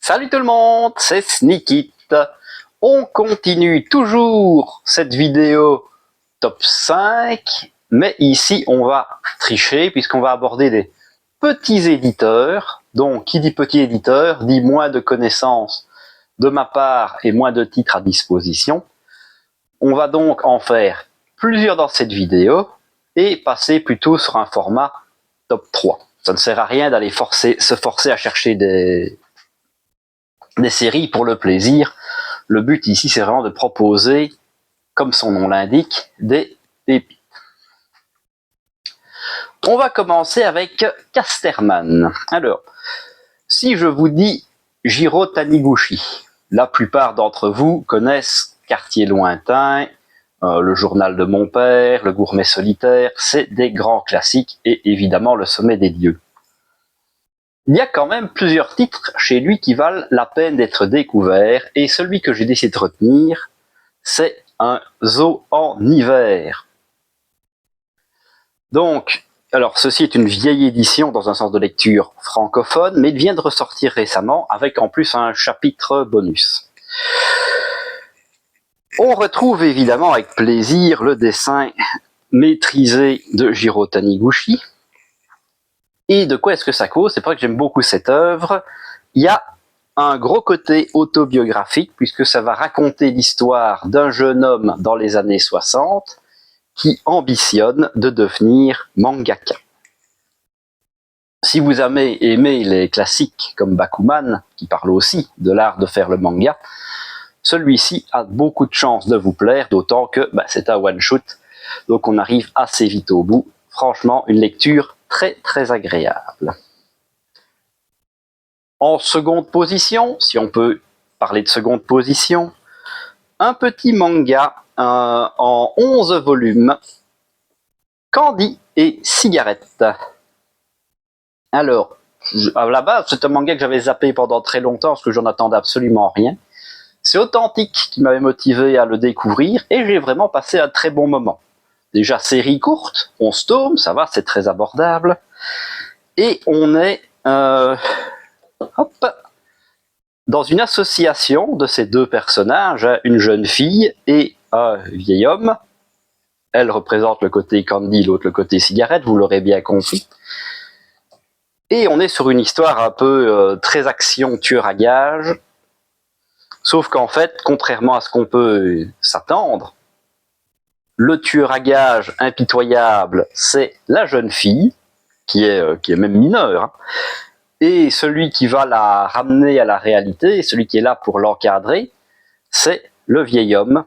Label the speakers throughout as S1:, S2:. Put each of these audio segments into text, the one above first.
S1: Salut tout le monde, c'est Sneakit. On continue toujours cette vidéo top 5, mais ici on va tricher puisqu'on va aborder des petits éditeurs. Donc qui dit petit éditeur dit moins de connaissances de ma part et moins de titres à disposition. On va donc en faire plusieurs dans cette vidéo et passer plutôt sur un format top 3. Ça ne sert à rien d'aller se forcer à chercher des séries pour le plaisir. Le but ici, c'est vraiment de proposer, comme son nom l'indique, des pépites. On va commencer avec Casterman. Alors, si je vous dis Jiro Taniguchi, la plupart d'entre vous connaissent Quartier lointain, Le journal de mon père, Le gourmet solitaire, c'est des grands classiques et évidemment Le sommet des dieux. Il y a quand même plusieurs titres chez lui qui valent la peine d'être découverts, et celui que j'ai décidé de retenir, c'est un zoo en hiver. Donc, alors ceci est une vieille édition dans un sens de lecture francophone, mais il vient de ressortir récemment avec en plus un chapitre bonus. On retrouve évidemment avec plaisir le dessin maîtrisé de Jiro Taniguchi. Et de quoi est-ce que ça cause? C'est vrai que j'aime beaucoup cette œuvre. Il y a un gros côté autobiographique, puisque ça va raconter l'histoire d'un jeune homme dans les années 60 qui ambitionne de devenir mangaka. Si vous avez aimé les classiques comme Bakuman, qui parle aussi de l'art de faire le manga, celui-ci a beaucoup de chances de vous plaire, d'autant que c'est un one-shot, donc on arrive assez vite au bout. Franchement, une lecture très très agréable. En seconde position, si on peut parler de seconde position, un petit manga en 11 volumes, Candy et Cigarette. Alors, à la base, c'est un manga que j'avais zappé pendant très longtemps parce que j'en attendais absolument rien. C'est Authentique qui m'avait motivé à le découvrir et j'ai vraiment passé un très bon moment. Déjà, série courte, 11 tomes, ça va, c'est très abordable. Et on est dans une association de ces deux personnages, une jeune fille et un vieil homme. Elle représente le côté Candy, l'autre le côté cigarette, vous l'aurez bien compris. Et on est sur une histoire un peu très action tueur à gages. Sauf qu'en fait, contrairement à ce qu'on peut s'attendre, le tueur à gages impitoyable, c'est la jeune fille, qui est même mineure, hein. Et celui qui va la ramener à la réalité, celui qui est là pour l'encadrer, c'est le vieil homme,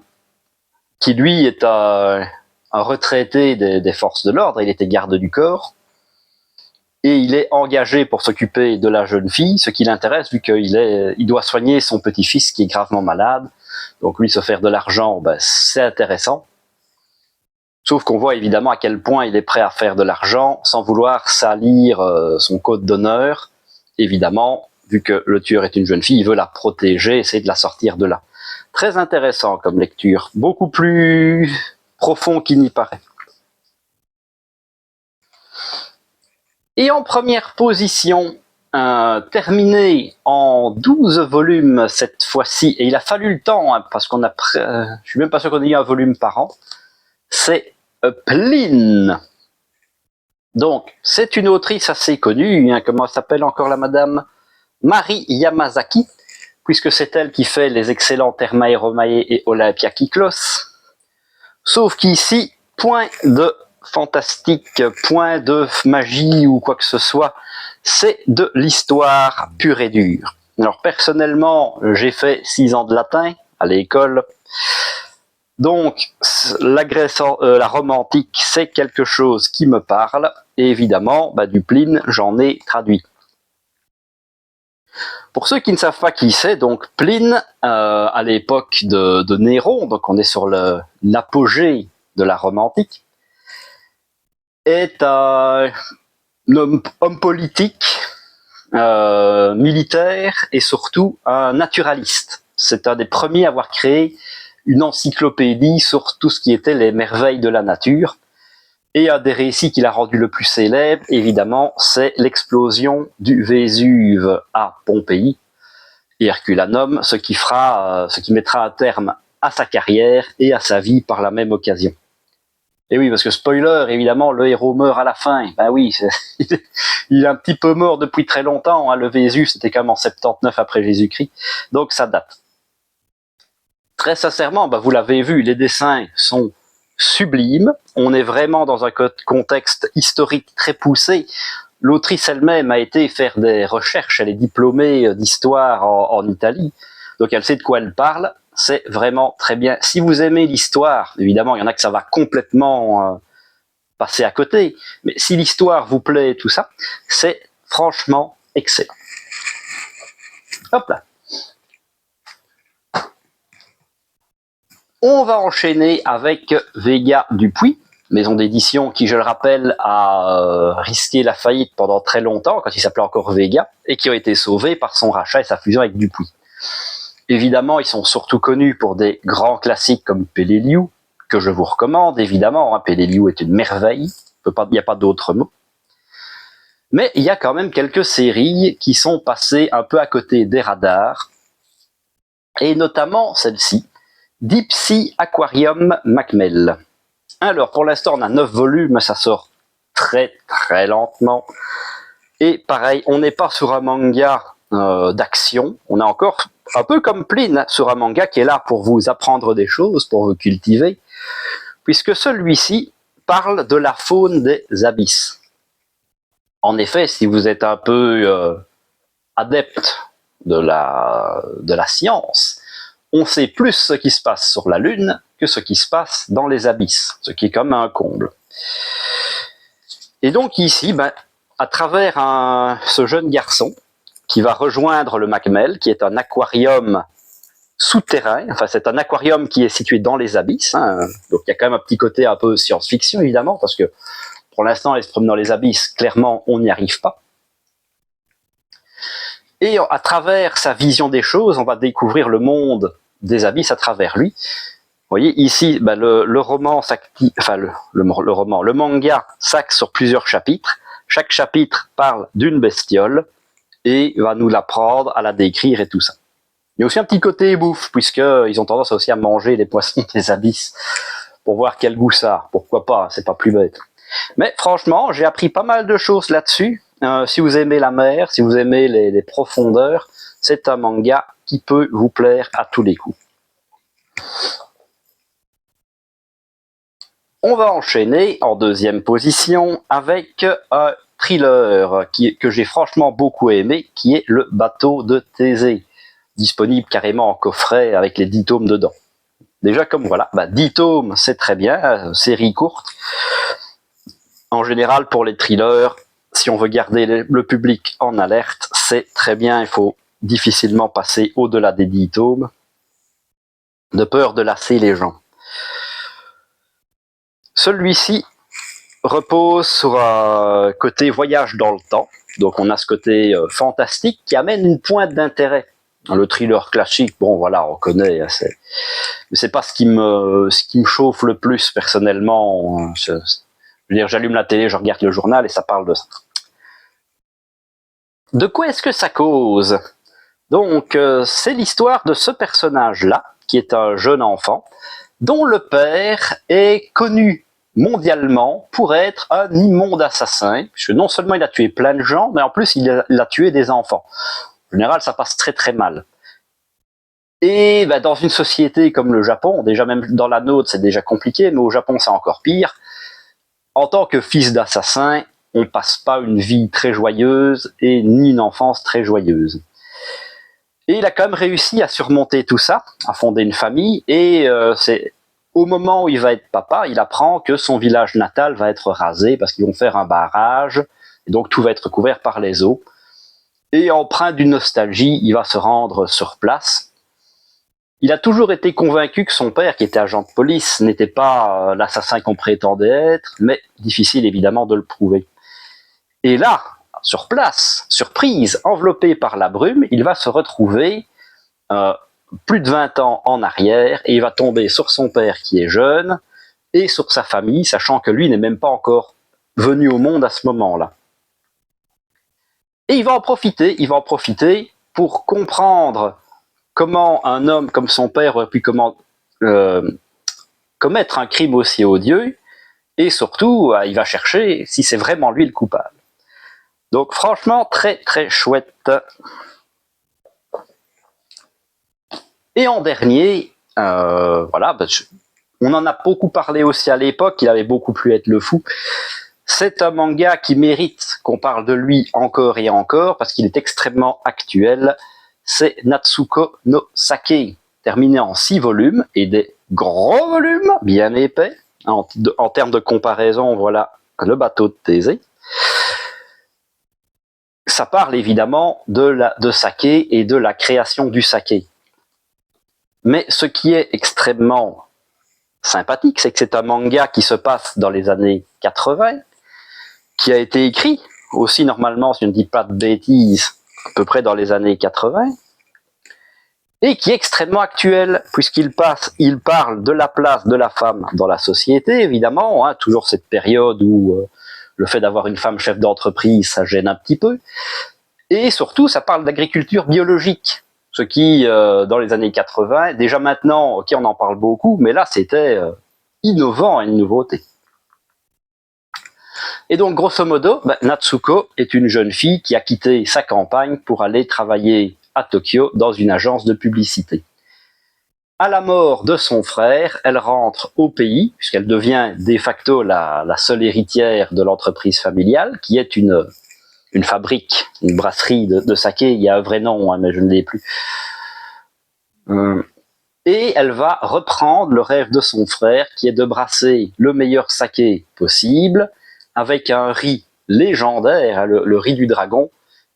S1: qui lui est un retraité des forces de l'ordre, il était garde du corps, et il est engagé pour s'occuper de la jeune fille, ce qui l'intéresse vu qu'il doit soigner son petit-fils qui est gravement malade. Donc lui, se faire de l'argent, c'est intéressant. Sauf qu'on voit évidemment à quel point il est prêt à faire de l'argent sans vouloir salir son code d'honneur. Évidemment, vu que le tueur est une jeune fille, il veut la protéger, essayer de la sortir de là. Très intéressant comme lecture, beaucoup plus profond qu'il n'y paraît. Et en première position, terminé en 12 volumes cette fois-ci, et il a fallu le temps, hein, parce qu'on a, je suis même pas sûr qu'on ait eu un volume par an, c'est Pline. Donc, c'est une autrice assez connue, hein, comment s'appelle encore la madame? Mari Yamazaki, puisque c'est elle qui fait les excellents Thelma et Romae et Olympia Kyklos. Sauf qu'ici, point de fantastique, point de magie ou quoi que ce soit, c'est de l'histoire pure et dure. Alors personnellement, j'ai fait 6 ans de latin à l'école, donc la romantique, c'est quelque chose qui me parle, et évidemment, du Pline, j'en ai traduit. Pour ceux qui ne savent pas qui c'est, donc Pline, à l'époque de Néron, donc on est sur l'apogée de la romantique, est un homme politique, militaire et surtout un naturaliste. C'est un des premiers à avoir créé une encyclopédie sur tout ce qui était les merveilles de la nature. Et un des récits qui l'a rendu le plus célèbre, évidemment, c'est l'explosion du Vésuve à Pompéi, et Herculanum, ce qui mettra un terme à sa carrière et à sa vie par la même occasion. Et oui, parce que spoiler, évidemment, le héros meurt à la fin. Ben oui, il est un petit peu mort depuis très longtemps. Hein. Le Vésus, c'était quand même en 79 après Jésus-Christ, donc ça date. Très sincèrement, ben vous l'avez vu, les dessins sont sublimes. On est vraiment dans un contexte historique très poussé. L'autrice elle-même a été faire des recherches, elle est diplômée d'histoire en Italie, donc elle sait de quoi elle parle, c'est vraiment très bien. Si vous aimez l'histoire, évidemment, il y en a que ça va complètement passer à côté, mais si l'histoire vous plaît, tout ça, c'est franchement excellent. Hop là. On va enchaîner avec Vega Dupuis, maison d'édition qui, je le rappelle, a risqué la faillite pendant très longtemps, quand il s'appelait encore Vega, et qui a été sauvé par son rachat et sa fusion avec Dupuis. Évidemment, ils sont surtout connus pour des grands classiques comme Peleliu, que je vous recommande, évidemment. Hein, Peleliu est une merveille, il n'y a pas d'autre mot. Mais il y a quand même quelques séries qui sont passées un peu à côté des radars, et notamment celle-ci, Deep Sea Aquarium Macmel. Alors, pour l'instant, on a 9 volumes, ça sort très très lentement. Et pareil, on n'est pas sur un manga d'action, on est encore un peu comme Pline, sur un manga qui est là pour vous apprendre des choses, pour vous cultiver, puisque celui-ci parle de la faune des abysses. En effet, si vous êtes un peu adepte de la science, on sait plus ce qui se passe sur la Lune que ce qui se passe dans les abysses, ce qui est comme un comble. Et donc ici, à travers ce jeune garçon qui va rejoindre le Macmel, qui est un aquarium souterrain, enfin c'est un aquarium qui est situé dans les abysses, hein, donc il y a quand même un petit côté un peu science-fiction évidemment, parce que pour l'instant, aller se promener dans les abysses, clairement, on n'y arrive pas. Et à travers sa vision des choses, on va découvrir le monde des abysses à travers lui. Vous voyez, ici, le roman, le manga s'axe sur plusieurs chapitres. Chaque chapitre parle d'une bestiole et va nous l'apprendre, à la décrire et tout ça. Il y a aussi un petit côté bouffe, puisqu'ils ont tendance aussi à manger les poissons des abysses pour voir quel goût ça a. Pourquoi pas, c'est pas plus bête. Mais franchement, j'ai appris pas mal de choses là-dessus. Si vous aimez la mer, si vous aimez les profondeurs, c'est un manga qui peut vous plaire à tous les coups. On va enchaîner en deuxième position avec un thriller que j'ai franchement beaucoup aimé, qui est Le bateau de Thésée, disponible carrément en coffret avec les 10 tomes dedans. Déjà comme voilà, 10 tomes c'est très bien, série courte. En général pour les thrillers, si on veut garder le public en alerte, c'est très bien, il faut difficilement passer au-delà des 10 tomes, de peur de lasser les gens. Celui-ci repose sur un côté voyage dans le temps, donc on a ce côté fantastique qui amène une pointe d'intérêt. Le thriller classique, bon voilà, on connaît, mais c'est pas ce qui me chauffe le plus personnellement. Je veux dire, j'allume la télé, je regarde le journal et ça parle de ça. De quoi est-ce que ça cause? Donc, c'est l'histoire de ce personnage-là, qui est un jeune enfant, dont le père est connu mondialement pour être un immonde assassin, puisque non seulement il a tué plein de gens, mais en plus il a tué des enfants. En général, ça passe très très mal. Et dans une société comme le Japon, déjà même dans la nôtre c'est déjà compliqué, mais au Japon c'est encore pire, en tant que fils d'assassin, on passe pas une vie très joyeuse et ni une enfance très joyeuse. Et il a quand même réussi à surmonter tout ça, à fonder une famille, et c'est au moment où il va être papa, il apprend que son village natal va être rasé parce qu'ils vont faire un barrage, et donc tout va être couvert par les eaux. Et empreint d'une nostalgie, il va se rendre sur place. Il a toujours été convaincu que son père, qui était agent de police, n'était pas l'assassin qu'on prétendait être, mais difficile évidemment de le prouver. Et là, sur place, surprise, enveloppé par la brume, il va se retrouver plus de 20 ans en arrière, et il va tomber sur son père qui est jeune, et sur sa famille, sachant que lui n'est même pas encore venu au monde à ce moment-là. Et il va en profiter pour comprendre comment un homme comme son père aurait pu commettre un crime aussi odieux, et surtout, il va chercher si c'est vraiment lui le coupable. Donc franchement, très très chouette. Et en dernier, voilà, on en a beaucoup parlé aussi à l'époque, il avait beaucoup plu être le fou. C'est un manga qui mérite qu'on parle de lui encore et encore, parce qu'il est extrêmement actuel. C'est Natsuko no Sake, terminé en 6 volumes, et des gros volumes, bien épais. En termes de comparaison, voilà le bateau de Thésée. Ça parle évidemment de saké et de la création du saké. Mais ce qui est extrêmement sympathique, c'est que c'est un manga qui se passe dans les années 80, qui a été écrit aussi normalement, si je ne dis pas de bêtises, à peu près dans les années 80, et qui est extrêmement actuel, puisqu'il parle de la place de la femme dans la société, évidemment, toujours cette période où le fait d'avoir une femme chef d'entreprise, ça gêne un petit peu, et surtout, ça parle d'agriculture biologique, ce qui, dans les années 80, déjà maintenant, ok, on en parle beaucoup, mais là, c'était innovant et une nouveauté. Et donc, grosso modo, Natsuko est une jeune fille qui a quitté sa campagne pour aller travailler à Tokyo dans une agence de publicité. À la mort de son frère, elle rentre au pays, puisqu'elle devient de facto la seule héritière de l'entreprise familiale, qui est une fabrique, une brasserie de saké. Il y a un vrai nom, mais je ne l'ai plus. Et elle va reprendre le rêve de son frère, qui est de brasser le meilleur saké possible, avec un riz légendaire, le riz du dragon,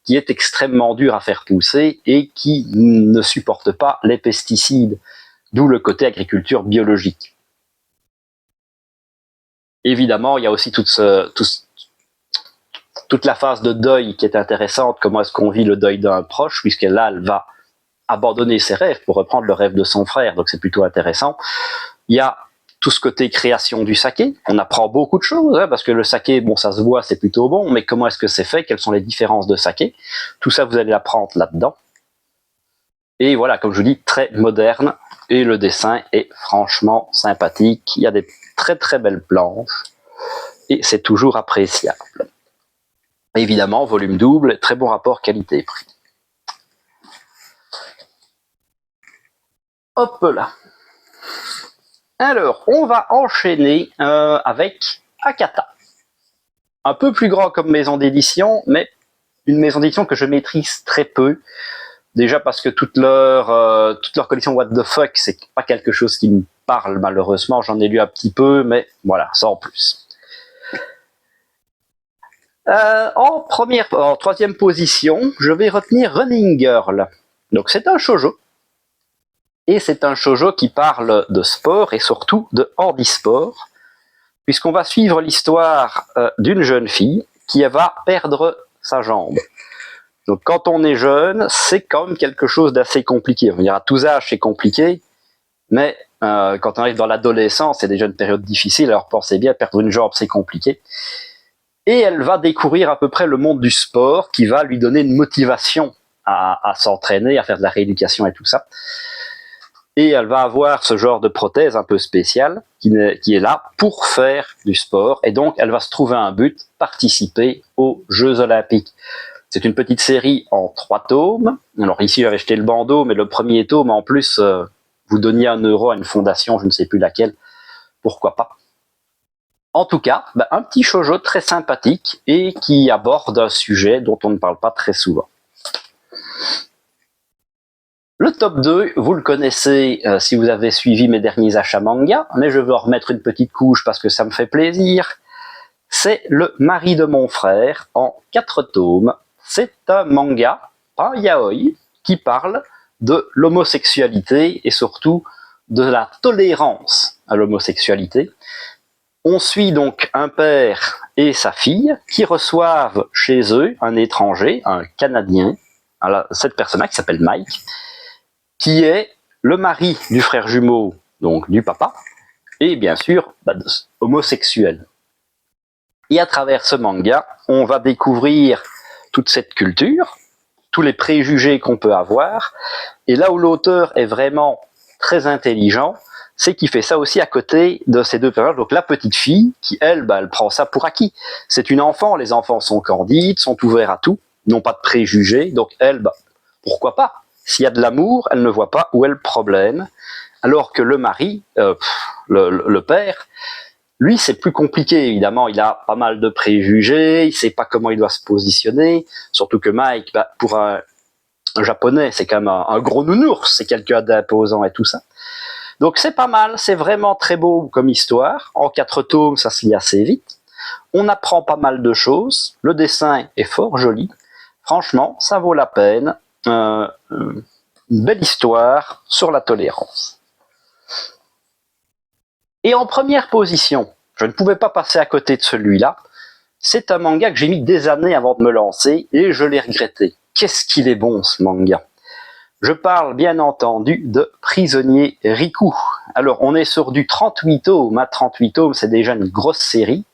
S1: qui est extrêmement dur à faire pousser et qui ne supporte pas les pesticides, d'où le côté agriculture biologique. Évidemment, il y a aussi toute la phase de deuil qui est intéressante, comment est-ce qu'on vit le deuil d'un proche, puisque là, elle va abandonner ses rêves pour reprendre le rêve de son frère, donc c'est plutôt intéressant. Il y a tout ce côté création du saké, on apprend beaucoup de choses, parce que le saké, bon, ça se voit, c'est plutôt bon, mais comment est-ce que c'est fait, quelles sont les différences de saké, tout ça, vous allez l'apprendre là-dedans. Et voilà, comme je vous dis, très moderne, et le dessin est franchement sympathique, il y a des très très belles planches, et c'est toujours appréciable. Évidemment, volume double, très bon rapport qualité-prix. Hop là. Alors, on va enchaîner avec Akata. Un peu plus grand comme maison d'édition, mais une maison d'édition que je maîtrise très peu. Déjà parce que toute leur collection What the Fuck, c'est pas quelque chose qui me parle malheureusement. J'en ai lu un petit peu, mais voilà, sans plus. En troisième position, je vais retenir Running Girl. Donc c'est un shoujo. Et c'est un shoujo qui parle de sport et surtout de handisport, puisqu'on va suivre l'histoire d'une jeune fille qui va perdre sa jambe. Donc quand on est jeune, c'est quand même quelque chose d'assez compliqué. On dira à tous âges c'est compliqué, mais quand on arrive dans l'adolescence, c'est déjà une période difficile, alors pensez bien, perdre une jambe c'est compliqué. Et elle va découvrir à peu près le monde du sport qui va lui donner une motivation à s'entraîner, à faire de la rééducation et tout ça. Et elle va avoir ce genre de prothèse un peu spéciale qui est là pour faire du sport. Et donc, elle va se trouver un but, participer aux Jeux Olympiques. C'est une petite série en 3 tomes. Alors ici, j'avais jeté le bandeau, mais le premier tome, en plus, vous donniez 1 euro à une fondation, je ne sais plus laquelle. Pourquoi pas. En tout cas, un petit shoujo très sympathique et qui aborde un sujet dont on ne parle pas très souvent. Le top 2, vous le connaissez si vous avez suivi mes derniers achats manga, mais je veux en remettre une petite couche parce que ça me fait plaisir. C'est Le mari de mon frère en 4 tomes. C'est un manga, un yaoi, qui parle de l'homosexualité et surtout de la tolérance à l'homosexualité. On suit donc un père et sa fille qui reçoivent chez eux un étranger, un Canadien, cette personne-là qui s'appelle Mike, qui est le mari du frère jumeau, donc du papa, et bien sûr homosexuel. Et à travers ce manga, on va découvrir toute cette culture, tous les préjugés qu'on peut avoir. Et là où l'auteur est vraiment très intelligent, c'est qu'il fait ça aussi à côté de ces deux personnages. Donc la petite fille, qui elle, elle prend ça pour acquis. C'est une enfant, les enfants sont candides, sont ouverts à tout, n'ont pas de préjugés, donc elle, pourquoi pas? S'il y a de l'amour, elle ne voit pas où est le problème. Alors que le mari, le père, lui, c'est plus compliqué, évidemment. Il a pas mal de préjugés, il sait pas comment il doit se positionner. Surtout que Mike, pour un japonais, c'est quand même un gros nounours, c'est quelqu'un d'imposant et tout ça. Donc c'est pas mal, c'est vraiment très beau comme histoire. En 4 tomes, ça se lit assez vite. On apprend pas mal de choses. Le dessin est fort joli. Franchement, ça vaut la peine. Une belle histoire sur la tolérance. Et en première position, je ne pouvais pas passer à côté de celui-là. C'est un manga que j'ai mis des années avant de me lancer et je l'ai regretté. Qu'est-ce qu'il est bon ce manga! Je parle bien entendu de Prisonnier Riku. Alors on est sur du 38 tomes. 38 tomes, c'est déjà une grosse série.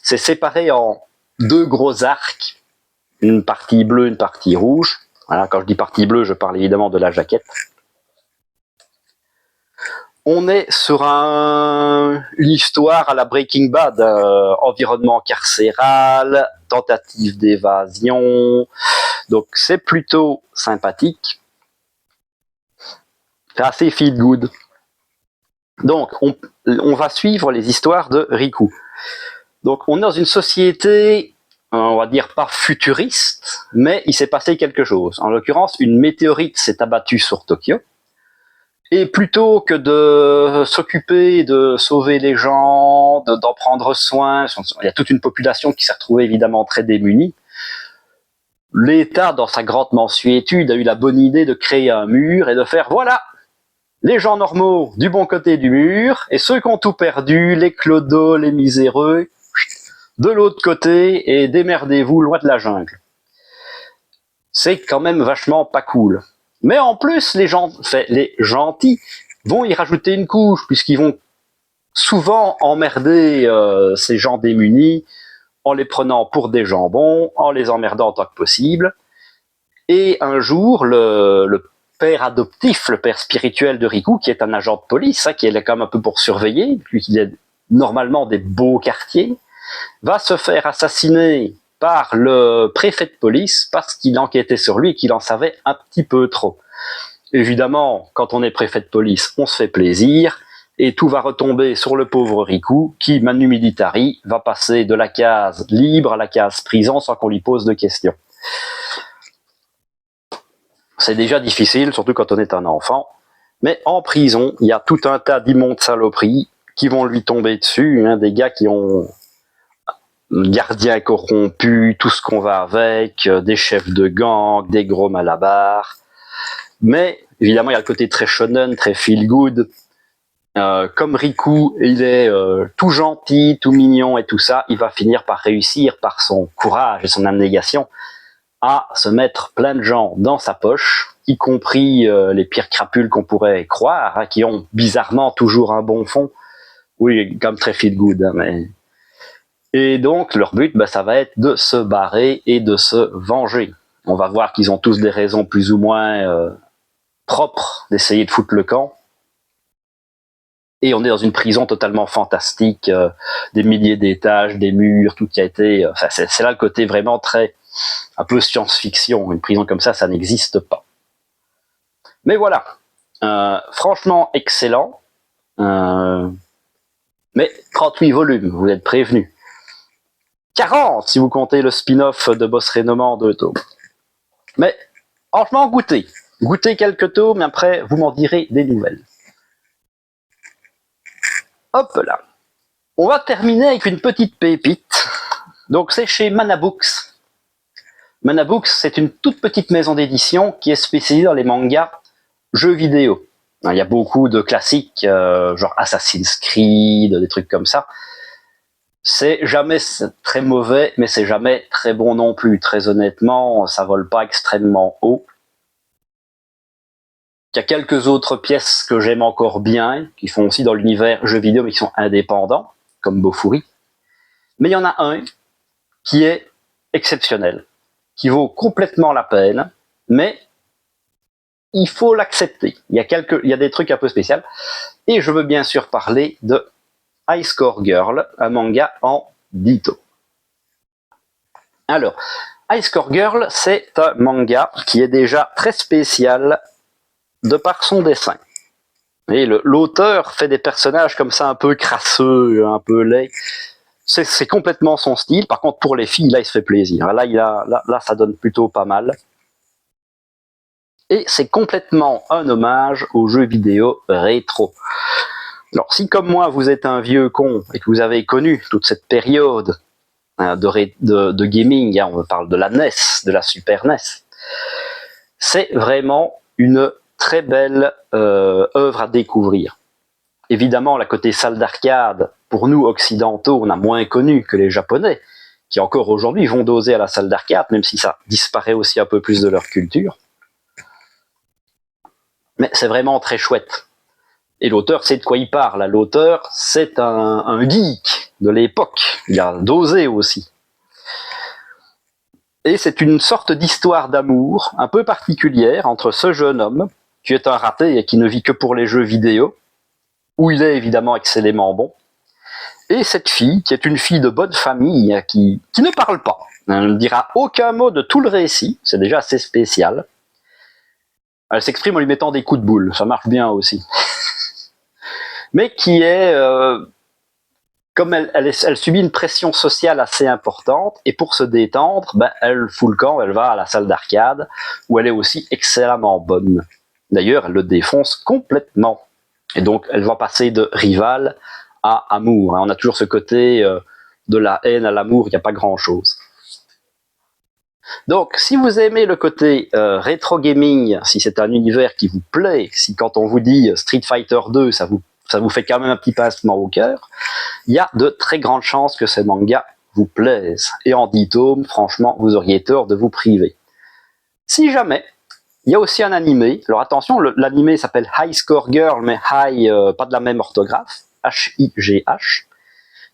S1: C'est séparé en 2 gros arcs. Une partie bleue, une partie rouge. Voilà, quand je dis partie bleue, je parle évidemment de la jaquette. On est sur une histoire à la Breaking Bad, environnement carcéral, tentative d'évasion, donc c'est plutôt sympathique. C'est assez feel good. Donc on va suivre les histoires de Riku. Donc on est dans une société, on va dire pas futuriste, mais il s'est passé quelque chose. En l'occurrence, une météorite s'est abattue sur Tokyo. Et plutôt que de s'occuper de sauver les gens, d'en prendre soin, il y a toute une population qui s'est retrouvée évidemment très démunie. L'État, dans sa grande mansuétude, a eu la bonne idée de créer un mur et de faire, voilà, les gens normaux du bon côté du mur, et ceux qui ont tout perdu, les clodos, les miséreux, de l'autre côté, et démerdez-vous loin de la jungle. C'est quand même vachement pas cool. Mais en plus, les gentils vont y rajouter une couche, puisqu'ils vont souvent emmerder ces gens démunis en les prenant pour des jambons, en les emmerdant autant que possible. Et un jour, le père adoptif, le père spirituel de Riku, qui est un agent de police, qui est là quand même un peu pour surveiller, puisqu'il est normalement des beaux quartiers, va se faire assassiner par le préfet de police parce qu'il enquêtait sur lui et qu'il en savait un petit peu trop. Évidemment, quand on est préfet de police, on se fait plaisir et tout va retomber sur le pauvre Riku qui, manu militari, va passer de la case libre à la case prison sans qu'on lui pose de questions. C'est déjà difficile, surtout quand on est un enfant, mais en prison, il y a tout un tas d'immondes saloperies qui vont lui tomber dessus, des gars qui ont gardiens corrompus, tout ce qu'on va avec, des chefs de gang, des gros malabars. Mais évidemment, il y a le côté très shonen, très feel good. Comme Riku, il est tout gentil, tout mignon et tout ça, il va finir par réussir par son courage et son abnégation à se mettre plein de gens dans sa poche, y compris les pires crapules qu'on pourrait croire, qui ont bizarrement toujours un bon fond. Oui, comme très feel good, mais... Et donc, leur but, ça va être de se barrer et de se venger. On va voir qu'ils ont tous des raisons plus ou moins propres d'essayer de foutre le camp. Et on est dans une prison totalement fantastique, des milliers d'étages, des murs, tout qui a été... c'est là le côté vraiment très... un peu science-fiction. Une prison comme ça n'existe pas. Mais voilà. Franchement, excellent. Mais 38 volumes, vous êtes prévenus. 40 si vous comptez le spin-off de Boss Renommant en 2 tomes. Mais franchement, goûtez. Goûtez quelques tomes, mais après, vous m'en direz des nouvelles. Hop là. On va terminer avec une petite pépite. Donc c'est chez Mana Books. Mana Books, c'est une toute petite maison d'édition qui est spécialisée dans les mangas jeux vidéo. Il y a beaucoup de classiques, genre Assassin's Creed, des trucs comme ça. C'est jamais très mauvais, mais c'est jamais très bon non plus. Très honnêtement, ça vole pas extrêmement haut. Il y a quelques autres pièces que j'aime encore bien, qui font aussi dans l'univers jeux vidéo, mais qui sont indépendants, comme Bofuri. Mais il y en a un qui est exceptionnel, qui vaut complètement la peine. mais il faut l'accepter. Il y a des trucs un peu spéciaux. Et je veux bien sûr parler de High Score Girl, un manga en 10 tomes. Alors, High Score Girl, c'est un manga qui est déjà très spécial de par son dessin. Et l'auteur fait des personnages comme ça un peu crasseux, un peu laids. C'est complètement son style. Par contre, pour les filles, là, il se fait plaisir. Là, ça donne plutôt pas mal. Et c'est complètement un hommage aux jeux vidéo rétro. Alors, si comme moi, vous êtes un vieux con et que vous avez connu toute cette période de gaming, on parle de la NES, de la Super NES, c'est vraiment une très belle œuvre à découvrir. Évidemment, la côté salle d'arcade, pour nous occidentaux, on a moins connu que les Japonais, qui encore aujourd'hui vont doser à la salle d'arcade, même si ça disparaît aussi un peu plus de leur culture. Mais c'est vraiment très chouette. Et l'auteur sait de quoi il parle. L'auteur, c'est un geek de l'époque. Il a dosé aussi. Et c'est une sorte d'histoire d'amour un peu particulière entre ce jeune homme, qui est un raté et qui ne vit que pour les jeux vidéo, où il est évidemment excellemment bon, et cette fille, qui est une fille de bonne famille, qui ne parle pas. Elle ne dira aucun mot de tout le récit, c'est déjà assez spécial. Elle s'exprime en lui mettant des coups de boule, ça marche bien aussi. Mais qui est... comme elle subit une pression sociale assez importante, et pour se détendre, elle fout le camp, elle va à la salle d'arcade, où elle est aussi excellemment bonne. D'ailleurs, elle le défonce complètement. Et donc, elle va passer de rival à amour. On a toujours ce côté de la haine à l'amour, il n'y a pas grand-chose. Donc, si vous aimez le côté rétro gaming, si c'est un univers qui vous plaît, si quand on vous dit Street Fighter 2, ça vous fait quand même un petit pincement au cœur, il y a de très grandes chances que ces mangas vous plaisent. Et en 10 tomes, franchement, vous auriez tort de vous priver. Si jamais, il y a aussi un animé. Alors attention, l'animé s'appelle High Score Girl, mais High, pas de la même orthographe, H-I-G-H,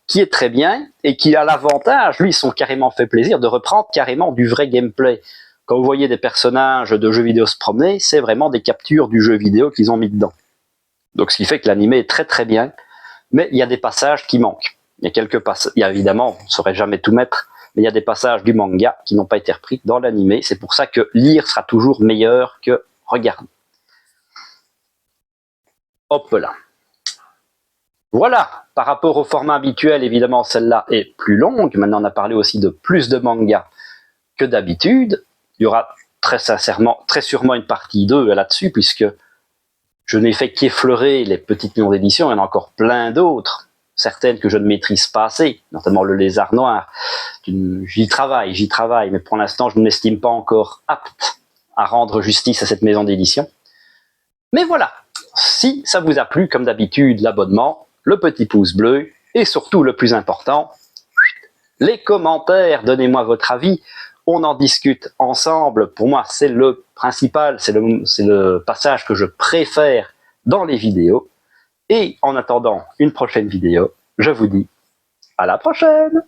S1: qui est très bien et qui a l'avantage, lui, ils sont carrément fait plaisir de reprendre carrément du vrai gameplay. Quand vous voyez des personnages de jeux vidéo se promener, c'est vraiment des captures du jeu vidéo qu'ils ont mis dedans. Donc ce qui fait que l'animé est très très bien, mais il y a des passages qui manquent. Il y a quelques passages, évidemment, on ne saurait jamais tout mettre, mais il y a des passages du manga qui n'ont pas été repris dans l'animé. C'est pour ça que lire sera toujours meilleur que regarder. Hop là. Voilà, par rapport au format habituel, évidemment, celle-là est plus longue. Maintenant, on a parlé aussi de plus de mangas que d'habitude. Il y aura très sûrement une partie 2 là-dessus, puisque je n'ai fait qu'effleurer les petites maisons d'édition. Il y en a encore plein d'autres, certaines que je ne maîtrise pas assez, notamment le Lézard Noir. J'y travaille, mais pour l'instant, je ne m'estime pas encore apte à rendre justice à cette maison d'édition. Mais voilà, si ça vous a plu, comme d'habitude, l'abonnement, le petit pouce bleu, et surtout le plus important, les commentaires, donnez-moi votre avis, on en discute ensemble. Pour moi, c'est le principal, c'est le passage que je préfère dans les vidéos. Et en attendant une prochaine vidéo, je vous dis à la prochaine!